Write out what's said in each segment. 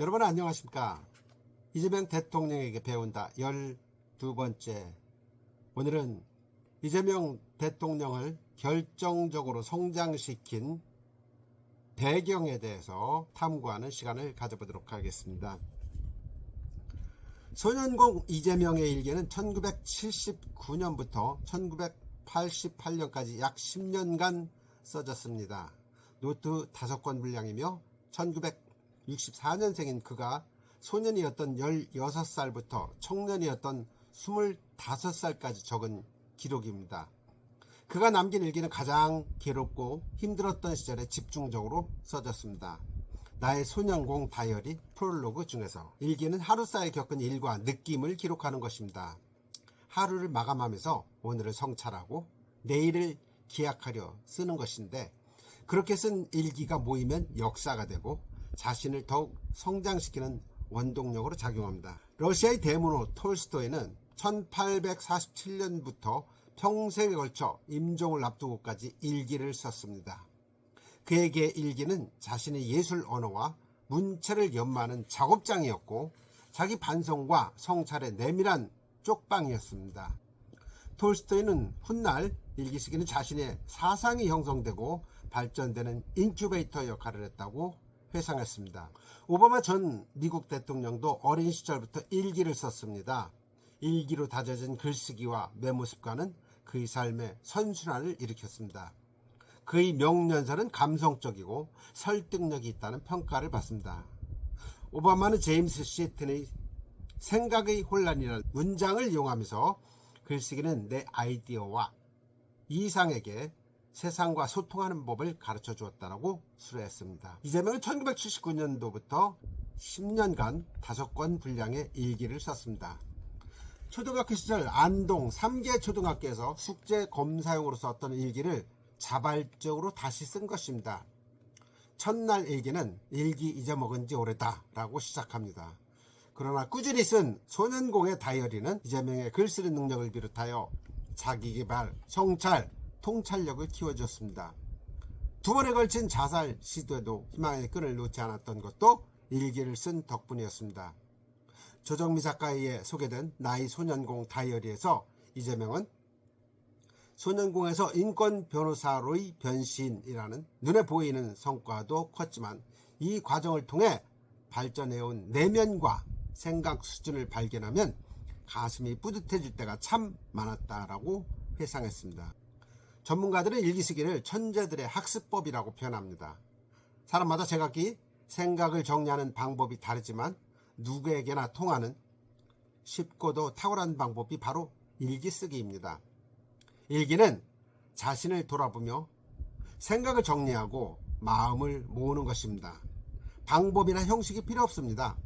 여러분 안녕하십니까? 이재명 대통령에게 배운다 12번째. 오늘은 이재명 대통령을 결정적으로 성장시킨 배경에 대해서 탐구하는 시간을 가져보도록 하겠습니다. 소년공 이재명의 일기는 1979년부터 1988년까지 약 10년간 써졌습니다. 노트 5권 분량이며 1964년생인 그가 소년이었던 16살부터 청년이었던 25살까지 적은 기록입니다. 그가 남긴 일기는 가장 괴롭고 힘들었던 시절에 집중적으로 써졌습니다. 나의 소년공 다이어리 프롤로그 중에서 일기는 하루 사이에 겪은 일과 느낌을 기록하는 것입니다. 하루를 마감하면서 오늘을 성찰하고 내일을 기약하려 쓰는 것인데, 그렇게 쓴 일기가 모이면 역사가 되고 자신을 더욱 성장시키는 원동력으로 작용합니다. 러시아의 대문호 톨스토이는 1847년부터 평생에 걸쳐 임종을 앞두고까지 일기를 썼습니다. 그에게 일기는 자신의 예술 언어와 문체를 연마하는 작업장이었고 자기 반성과 성찰의 내밀한 쪽방이었습니다. 톨스토이는 훗날 일기 쓰기는 자신의 사상이 형성되고 발전되는 인큐베이터 역할을 했다고 회상했습니다. 오바마 전 미국 대통령도 어린 시절부터 일기를 썼습니다. 일기로 다져진 글쓰기와 메모 습관은 그의 삶의 선순환을 일으켰습니다. 그의 명연설은 감성적이고 설득력이 있다는 평가를 받습니다. 오바마는 제임스 시튼의 생각의 혼란이라는 문장을 이용하면서 글쓰기는 내 아이디어와 이상에게 세상과 소통하는 법을 가르쳐 주었다고 수료했습니다. 이재명은 1979년도부터 10년간 5권 분량의 일기를 썼습니다. 초등학교 시절 안동 3개 초등학교에서 숙제 검사용으로 썼던 일기를 자발적으로 다시 쓴 것입니다. 첫날 일기는 일기 잊어먹은 지 오래다 라고 시작합니다. 그러나 꾸준히 쓴 소년공의 다이어리는 이재명의 글쓰는 능력을 비롯하여 자기개발, 성찰, 통찰력을 키워주었습니다. 2번에 걸친 자살 시도에도 희망의 끈을 놓지 않았던 것도 일기를 쓴 덕분이었습니다. 조정미 작가에 의해 소개된 나의 소년공 다이어리에서 이재명은 소년공에서 인권 변호사로의 변신이라는 눈에 보이는 성과도 컸지만 이 과정을 통해 발전해온 내면과 생각 수준을 발견하면 가슴이 뿌듯해질 때가 참 많았다라고 회상했습니다. 전문가들은 일기쓰기를 천재들의 학습법이라고 표현합니다. 사람마다 제각기 생각을 정리하는 방법이 다르지만 누구에게나 통하는 쉽고도 탁월한 방법이 바로 일기쓰기입니다. 일기는 자신을 돌아보며 생각을 정리하고 마음을 모으는 것입니다. 방법이나 형식이 필요 없습니다.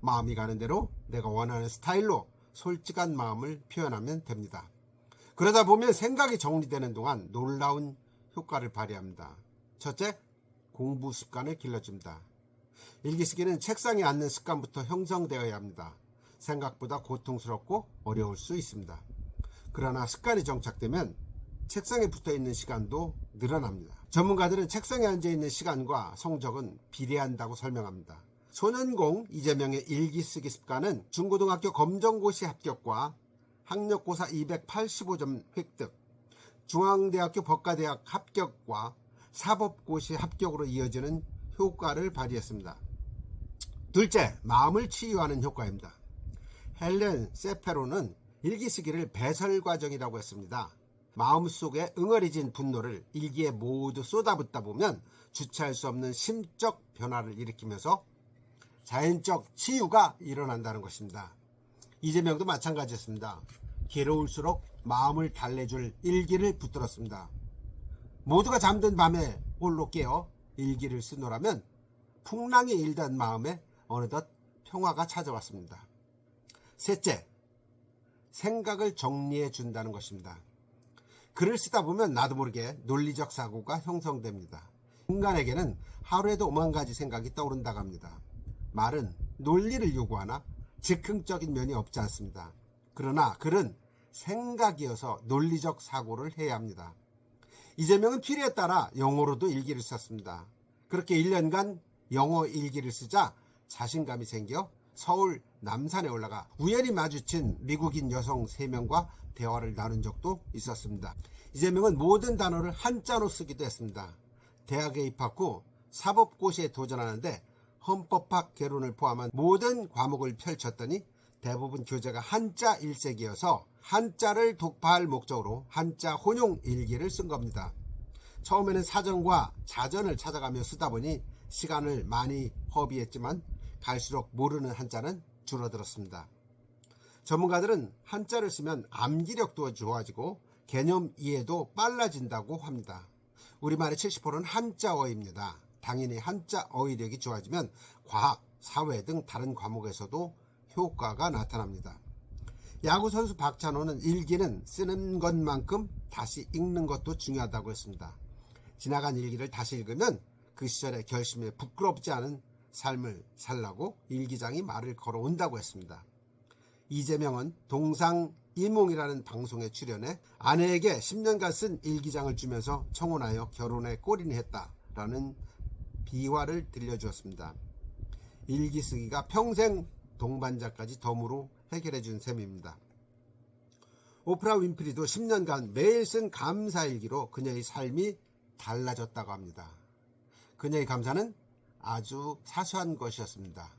마음이 가는 대로 내가 원하는 스타일로 솔직한 마음을 표현하면 됩니다. 그러다 보면 생각이 정리되는 동안 놀라운 효과를 발휘합니다. 첫째, 공부 습관을 길러줍니다. 일기쓰기는 책상에 앉는 습관부터 형성되어야 합니다. 생각보다 고통스럽고 어려울 수 있습니다. 그러나 습관이 정착되면 책상에 붙어있는 시간도 늘어납니다. 전문가들은 책상에 앉아있는 시간과 성적은 비례한다고 설명합니다. 소년공 이재명의 일기쓰기 습관은 중고등학교 검정고시 합격과 학력고사 285점 획득, 중앙대학교 법과대학 합격과 사법고시 합격으로 이어지는 효과를 발휘했습니다. 둘째, 마음을 치유하는 효과입니다. 헬렌 세페로는 일기쓰기를 배설 과정이라고 했습니다. 마음속에 응어리진 분노를 일기에 모두 쏟아붓다 보면 주체할 수 없는 심적 변화를 일으키면서 자연적 치유가 일어난다는 것입니다. 이재명도 마찬가지였습니다. 괴로울수록 마음을 달래줄 일기를 붙들었습니다. 모두가 잠든 밤에 홀로 깨어 일기를 쓰노라면 풍랑이 일던 마음에 어느덧 평화가 찾아왔습니다. 셋째, 생각을 정리해 준다는 것입니다. 글을 쓰다 보면 나도 모르게 논리적 사고가 형성됩니다. 인간에게는 하루에도 5만 가지 생각이 떠오른다고 합니다. 말은 논리를 요구하나 즉흥적인 면이 없지 않습니다. 그러나 글은 생각이어서 논리적 사고를 해야 합니다. 이재명은 필요에 따라 영어로도 일기를 썼습니다. 그렇게 1년간 영어 일기를 쓰자 자신감이 생겨 서울 남산에 올라가 우연히 마주친 미국인 여성 3명과 대화를 나눈 적도 있었습니다. 이재명은 모든 단어를 한자로 쓰기도 했습니다. 대학에 입학 후 사법고시에 도전하는데 헌법학 개론을 포함한 모든 과목을 펼쳤더니 대부분 교재가 한자 일색이어서 한자를 독파할 목적으로 한자 혼용 일기를 쓴 겁니다. 처음에는 사전과 자전을 찾아가며 쓰다 보니 시간을 많이 허비했지만 갈수록 모르는 한자는 줄어들었습니다. 전문가들은 한자를 쓰면 암기력도 좋아지고 개념 이해도 빨라진다고 합니다. 우리말의 70%는 한자어입니다. 당연히 한자 어휘력이 좋아지면 과학, 사회 등 다른 과목에서도 효과가 나타납니다. 야구선수 박찬호는 일기는 쓰는 것만큼 다시 읽는 것도 중요하다고 했습니다. 지나간 일기를 다시 읽으면 그 시절의 결심에 부끄럽지 않은 삶을 살라고 일기장이 말을 걸어온다고 했습니다. 이재명은 동상이몽이라는 방송에 출연해 아내에게 10년간 쓴 일기장을 주면서 청혼하여 결혼에 골인했다라는 비화를 들려주었습니다. 일기 쓰기가 평생 동반자까지 덤으로 해결해 준 셈입니다. 오프라 윈프리도 10년간 매일 쓴 감사일기로 그녀의 삶이 달라졌다고 합니다. 그녀의 감사는 아주 사소한 것이었습니다.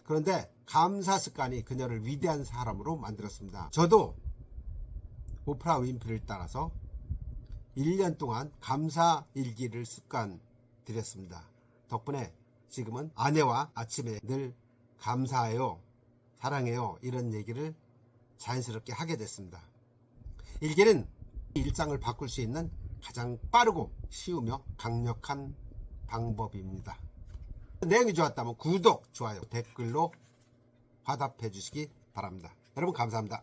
그런데 감사 습관이 그녀를 위대한 사람으로 만들었습니다. 저도 오프라 윈프리를 따라서 1년 동안 감사 일기를 습관 들였습니다. 덕분에 지금은 아내와 아침에 늘 감사해요, 사랑해요 이런 얘기를 자연스럽게 하게 됐습니다. 일기는 일상을 바꿀 수 있는 가장 빠르고 쉬우며 강력한 방법입니다. 내용이 좋았다면 구독, 좋아요, 댓글로 화답해 주시기 바랍니다. 여러분 감사합니다.